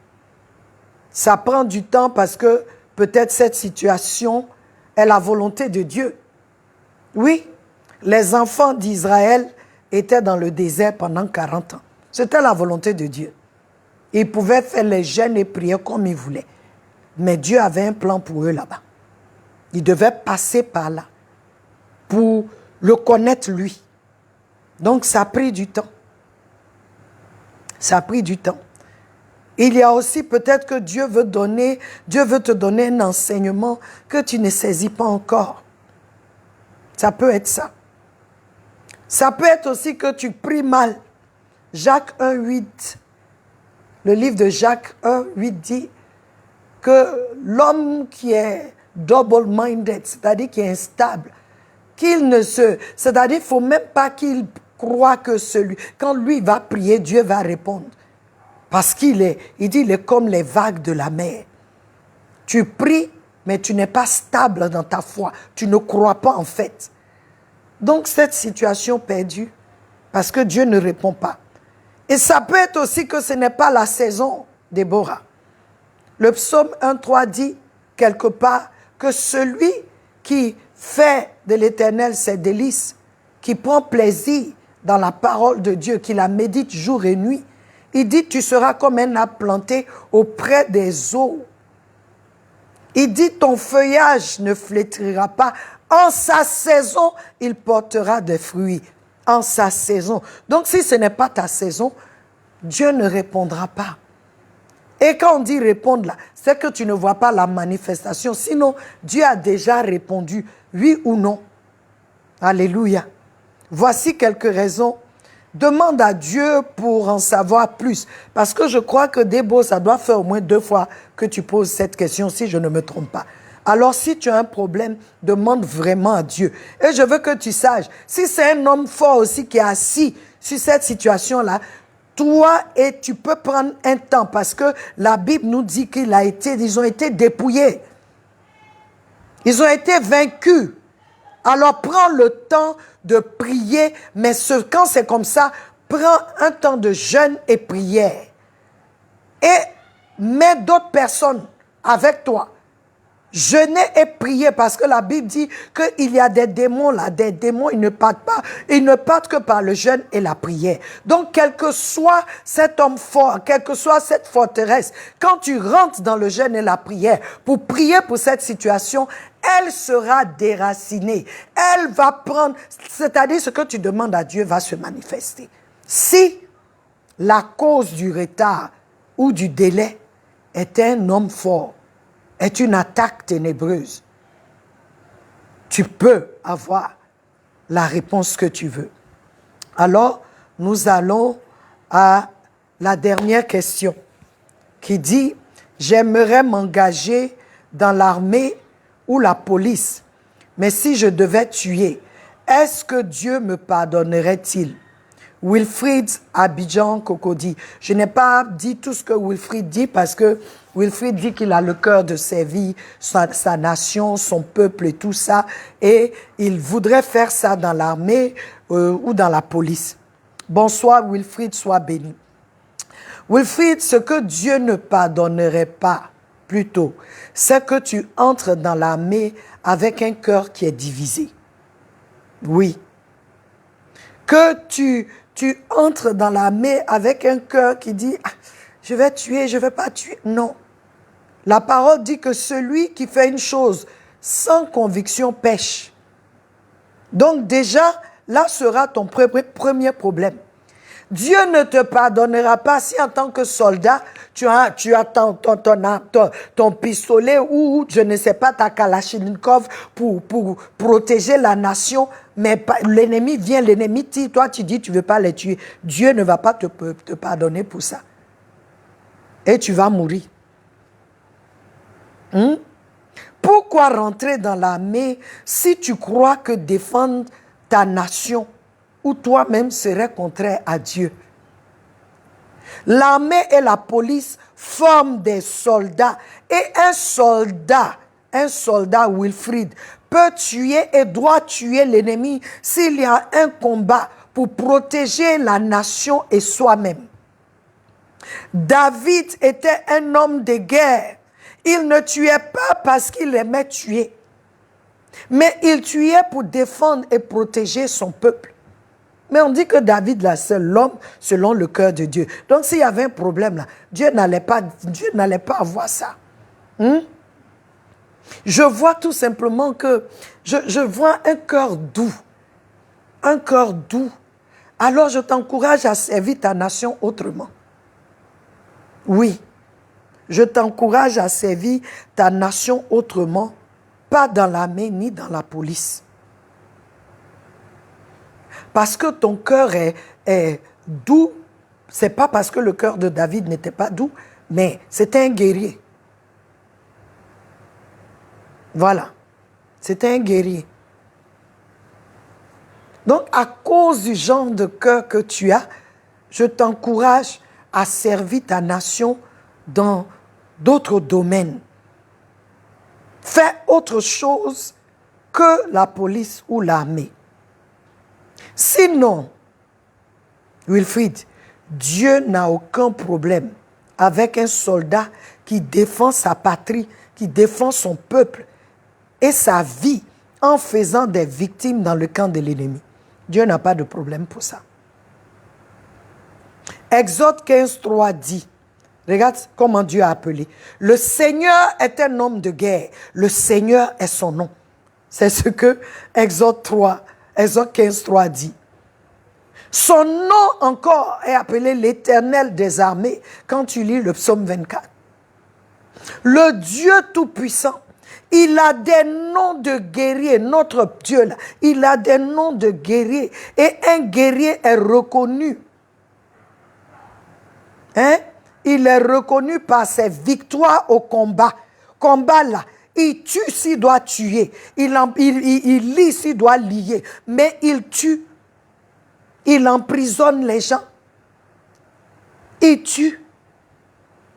Ça prend du temps parce que peut-être cette situation est la volonté de Dieu. Oui, les enfants d'Israël étaient dans le désert pendant 40 ans. C'était la volonté de Dieu. Ils pouvaient faire les jeûnes et prier comme ils voulaient. Mais Dieu avait un plan pour eux là-bas. Ils devaient passer par là pour le connaître lui. Donc ça a pris du temps. Ça a pris du temps. Il y a aussi peut-être que Dieu veut te donner un enseignement que tu ne saisis pas encore. Ça peut être ça. Ça peut être aussi que tu pries mal. Jacques 1,8. Le livre de Jacques 1,8 dit, que l'homme qui est double-minded, c'est-à-dire qui est instable, c'est-à-dire il ne faut même pas qu'il croit que quand lui va prier, Dieu va répondre. Parce il dit, il est comme les vagues de la mer. Tu pries, mais tu n'es pas stable dans ta foi. Tu ne crois pas en fait. Donc cette situation perdue, parce que Dieu ne répond pas. Et ça peut être aussi que ce n'est pas la saison, Déborah. Le psaume 1,3 dit quelque part que celui qui fait de l'Éternel ses délices, qui prend plaisir dans la parole de Dieu, qui la médite jour et nuit, il dit tu seras comme un arbre planté auprès des eaux. Il dit ton feuillage ne flétrira pas. En sa saison, il portera des fruits. En sa saison. Donc si ce n'est pas ta saison, Dieu ne répondra pas. Et quand on dit répondre là, c'est que tu ne vois pas la manifestation. Sinon, Dieu a déjà répondu, oui ou non. Alléluia. Voici quelques raisons. Demande à Dieu pour en savoir plus. Parce que je crois que Débo, ça doit faire au moins 2 fois que tu poses cette question, si je ne me trompe pas. Alors, si tu as un problème, demande vraiment à Dieu. Et je veux que tu saches, si c'est un homme fort aussi qui est assis sur cette situation-là, toi, et tu peux prendre un temps, parce que la Bible nous dit qu'ils ont été dépouillés. Ils ont été vaincus. Alors, prends le temps de prier, mais quand c'est comme ça, prends un temps de jeûne et prière. Et mets d'autres personnes avec toi. Jeûner et prier, parce que la Bible dit qu'il y a des démons là, des démons, ils ne partent pas, ils ne partent que par le jeûne et la prière. Donc, quel que soit cet homme fort, quelle que soit cette forteresse, quand tu rentres dans le jeûne et la prière pour prier pour cette situation, elle sera déracinée. Elle va prendre, c'est-à-dire ce que tu demandes à Dieu va se manifester. Si la cause du retard ou du délai est un homme fort, est une attaque ténébreuse, tu peux avoir la réponse que tu veux. Alors, nous allons à la dernière question qui dit « J'aimerais m'engager dans l'armée ou la police, mais si je devais tuer, est-ce que Dieu me pardonnerait-il » Wilfrid Abidjan Cocody. Je n'ai pas dit tout ce que Wilfrid dit parce que Wilfrid dit qu'il a le cœur de servir sa nation, son peuple et tout ça. Et il voudrait faire ça dans l'armée ou dans la police. Bonsoir Wilfrid, sois béni. Wilfrid, ce que Dieu ne pardonnerait pas, plutôt, c'est que tu entres dans l'armée avec un cœur qui est divisé. Oui. Que tu entres dans l'armée avec un cœur qui dit ah, « je vais tuer, je ne vais pas tuer ». Non. La parole dit que celui qui fait une chose sans conviction pêche. Donc déjà, là sera ton premier problème. Dieu ne te pardonnera pas si en tant que soldat, tu as ton pistolet ou je ne sais pas, ta Kalachnikov pour protéger la nation, mais l'ennemi vient, l'ennemi tire, toi tu dis tu ne veux pas les tuer. Dieu ne va pas te pardonner pour ça. Et tu vas mourir. Pourquoi rentrer dans l'armée si tu crois que défendre ta nation ou toi-même serait contraire à Dieu? L'armée et la police forment des soldats. Et un soldat Wilfrid, peut tuer et doit tuer l'ennemi s'il y a un combat pour protéger la nation et soi-même. David était un homme de guerre. Il ne tuait pas parce qu'il aimait tuer, mais il tuait pour défendre et protéger son peuple. Mais on dit que David, là, c'est l'homme selon le cœur de Dieu. Donc, s'il y avait un problème, là, Dieu n'allait pas avoir ça. Je vois tout simplement que, je vois un cœur doux. Un cœur doux. Alors, je t'encourage à servir ta nation autrement. Oui. Je t'encourage à servir ta nation autrement, pas dans l'armée ni dans la police. Parce que ton cœur est doux, c'est pas parce que le cœur de David n'était pas doux, mais c'était un guerrier. Voilà. C'était un guerrier. Donc, à cause du genre de cœur que tu as, je t'encourage à servir ta nation dans d'autres domaines. Fais autre chose que la police ou l'armée. Sinon, Wilfrid, Dieu n'a aucun problème avec un soldat qui défend sa patrie, qui défend son peuple et sa vie en faisant des victimes dans le camp de l'ennemi. Dieu n'a pas de problème pour ça. Exode 15, 3 dit, regarde comment Dieu a appelé. Le Seigneur est un homme de guerre. Le Seigneur est son nom. C'est ce que Exode 15, 3 dit. Son nom encore est appelé l'Éternel des armées quand tu lis le psaume 24. Le Dieu Tout-Puissant, il a des noms de guerriers, notre Dieu là, il a des noms de guerriers et un guerrier est reconnu. Hein? Il est reconnu par ses victoires au combat. Combat là, il tue s'il doit tuer, il lie s'il doit lier, mais il tue. Il emprisonne les gens. Il tue.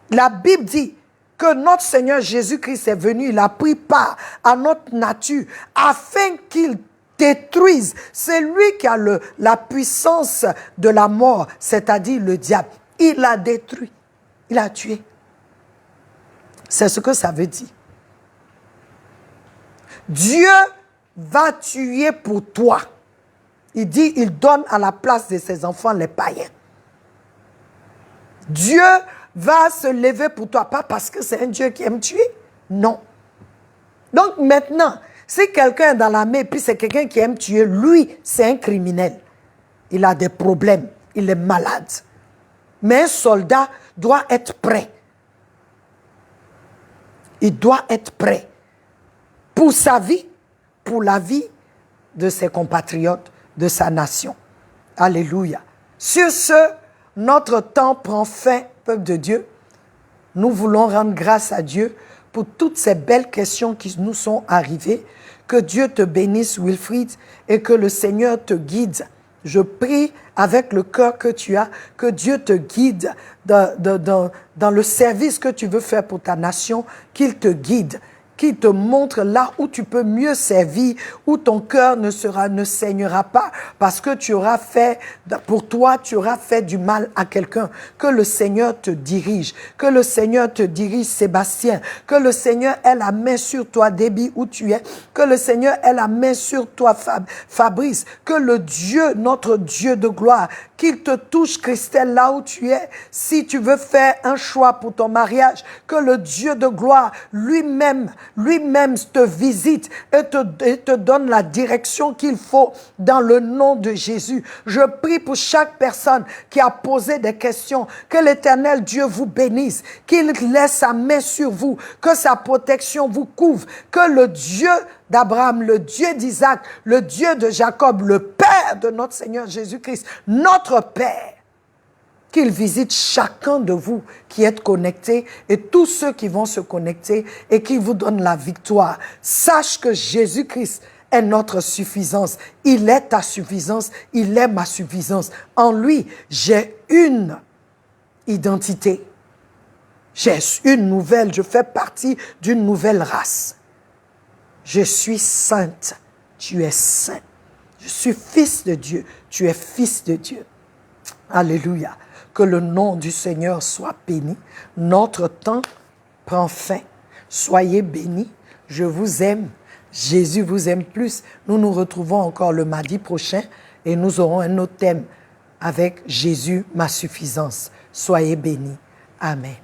La Bible dit que notre Seigneur Jésus-Christ est venu, il a pris part à notre nature afin qu'il détruise. C'est lui qui a la puissance de la mort, c'est-à-dire le diable. Il a détruit. Il a tué. C'est ce que ça veut dire. Dieu va tuer pour toi. Il dit, il donne à la place de ses enfants les païens. Dieu va se lever pour toi, pas parce que c'est un Dieu qui aime tuer, non. Donc maintenant, si quelqu'un est dans l'armée, puis c'est quelqu'un qui aime tuer, lui, c'est un criminel. Il a des problèmes, il est malade. Mais un soldat doit être prêt. Il doit être prêt pour sa vie, pour la vie de ses compatriotes, de sa nation. Alléluia. Sur ce, notre temps prend fin, peuple de Dieu. Nous voulons rendre grâce à Dieu pour toutes ces belles questions qui nous sont arrivées. Que Dieu te bénisse, Wilfrid, et que le Seigneur te guide. Je prie avec le cœur que tu as, que Dieu te guide dans le service que tu veux faire pour ta nation, qu'il te guide, qu'il te montre là où tu peux mieux servir, où ton cœur ne saignera pas, parce que tu auras fait, pour toi, tu auras fait du mal à quelqu'un. Que le Seigneur te dirige, que le Seigneur te dirige, Sébastien, que le Seigneur ait la main sur toi, Déby, où tu es, que le Seigneur ait la main sur toi, Fabrice, que le Dieu, notre Dieu de gloire, qu'il te touche, Christelle, là où tu es, si tu veux faire un choix pour ton mariage, que le Dieu de gloire lui-même te visite et te donne la direction qu'il faut dans le nom de Jésus. Je prie pour chaque personne qui a posé des questions, que l'Éternel Dieu vous bénisse, qu'il laisse sa main sur vous, que sa protection vous couvre, que le Dieu d'Abraham, le Dieu d'Isaac, le Dieu de Jacob, le Père de notre Seigneur Jésus-Christ, notre Père, qu'il visite chacun de vous qui êtes connectés et tous ceux qui vont se connecter et qui vous donne la victoire. Sache que Jésus-Christ est notre suffisance. Il est ta suffisance, il est ma suffisance. En lui, j'ai une identité. J'ai une nouvelle, je fais partie d'une nouvelle race. Je suis sainte, tu es saint. Je suis fils de Dieu, tu es fils de Dieu. Alléluia. Que le nom du Seigneur soit béni. Notre temps prend fin. Soyez bénis. Je vous aime. Jésus vous aime plus. Nous nous retrouvons encore le mardi prochain et nous aurons un autre thème avec Jésus, ma suffisance. Soyez bénis. Amen.